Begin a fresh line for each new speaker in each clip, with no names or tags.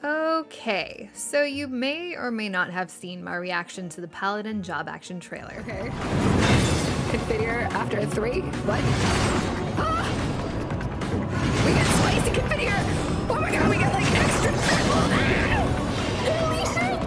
Okay, so you may or may not have seen my reaction to the Paladin job action trailer.
Okay. Configure after 3. What? Ah! We get spicy configure! Oh my god, we get like extra triple! Holy shit!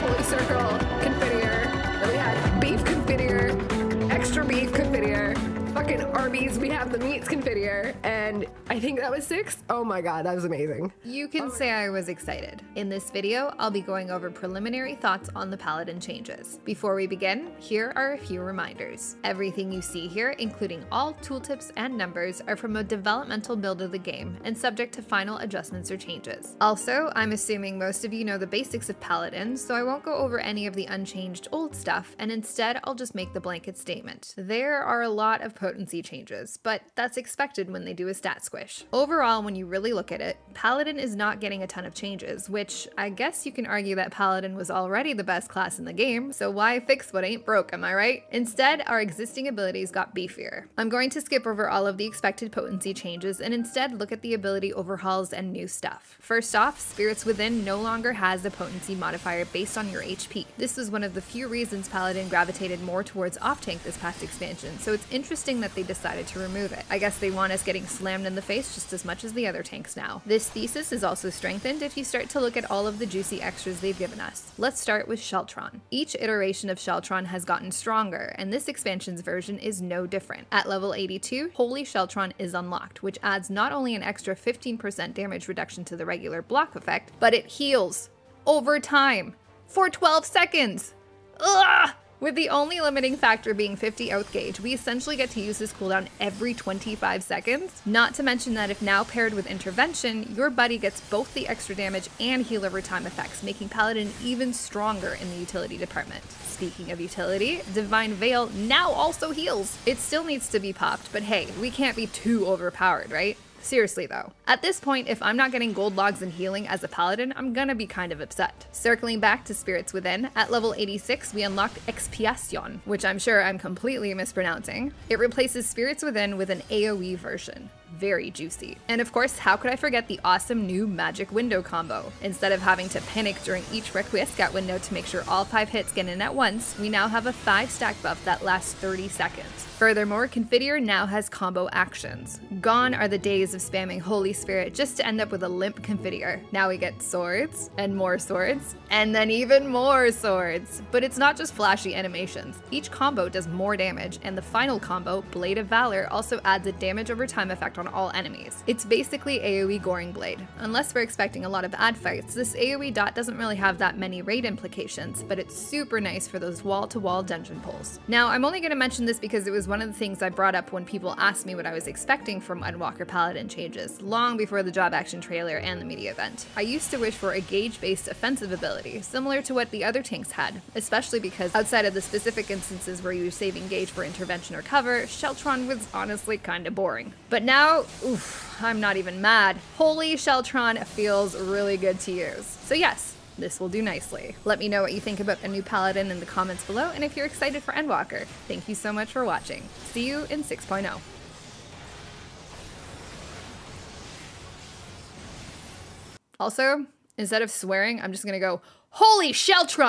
Holy circle configure. Then we had beef configure, extra beef configure. Fucking Arby's, we have the meats configure, and I think that was 6. Oh my god, that was amazing.
You can say I was excited. In this video, I'll be going over preliminary thoughts on the Paladin changes. Before we begin, here are a few reminders. Everything you see here, including all tooltips and numbers, are from a developmental build of the game and subject to final adjustments or changes. Also, I'm assuming most of you know the basics of Paladin, so I won't go over any of the unchanged old stuff, and instead I'll just make the blanket statement. There are a lot of potency changes, but that's expected when they do a stat squish. Overall, when you really look at it, Paladin is not getting a ton of changes, which I guess you can argue that Paladin was already the best class in the game, so why fix what ain't broke, am I right? Instead, our existing abilities got beefier. I'm going to skip over all of the expected potency changes and instead look at the ability overhauls and new stuff. First off, Spirits Within no longer has a potency modifier based on your HP. This was one of the few reasons Paladin gravitated more towards off-tank this past expansion, so it's interesting that they decided to remove it. I guess they want us getting slammed in the face just as much as the other tanks now. This thesis is also strengthened if you start to look at all of the juicy extras they've given us. Let's start with Sheltron. Each iteration of Sheltron has gotten stronger, and this expansion's version is no different. At level 82, Holy Sheltron is unlocked, which adds not only an extra 15% damage reduction to the regular block effect, but it heals over time for 12 seconds. Ugh! With the only limiting factor being 50 oath gauge, we essentially get to use this cooldown every 25 seconds. Not to mention that if now paired with intervention, your buddy gets both the extra damage and heal over time effects, making Paladin even stronger in the utility department. Speaking of utility, Divine Veil now also heals. It still needs to be popped, but hey, we can't be too overpowered, right? Seriously though. At this point, if I'm not getting gold logs and healing as a paladin, I'm gonna be kind of upset. Circling back to Spirits Within, at level 86 we unlocked Expiation, which I'm sure I'm completely mispronouncing. It replaces Spirits Within with an AoE version. Very juicy. And of course, how could I forget the awesome new magic window combo? Instead of having to panic during each Requiescat window to make sure all 5 hits get in at once, we now have a 5-stack buff that lasts 30 seconds. Furthermore, Configure now has combo actions. Gone are the days of spamming Holy Spirit just to end up with a limp Configure. Now we get swords, and then even more swords. But it's not just flashy animations. Each combo does more damage, and the final combo, Blade of Valor, also adds a damage over time effect on all enemies. It's basically AoE Goring Blade. Unless we're expecting a lot of ad fights, this AoE dot doesn't really have that many raid implications, but it's super nice for those wall-to-wall dungeon pulls. Now, I'm only going to mention this because it was one of the things I brought up when people asked me what I was expecting from Endwalker Paladin changes, long before the job action trailer and the media event. I used to wish for a gauge-based offensive ability, similar to what the other tanks had, especially because outside of the specific instances where you were saving gauge for intervention or cover, Sheltron was honestly kinda boring. But now, oof, I'm not even mad. Holy Sheltron feels really good to use. So yes, this will do nicely. Let me know what you think about the new Paladin in the comments below, and if you're excited for Endwalker. Thank you so much for watching. See you in 6.0. Also, instead of swearing, I'm just gonna go, Holy Sheltron!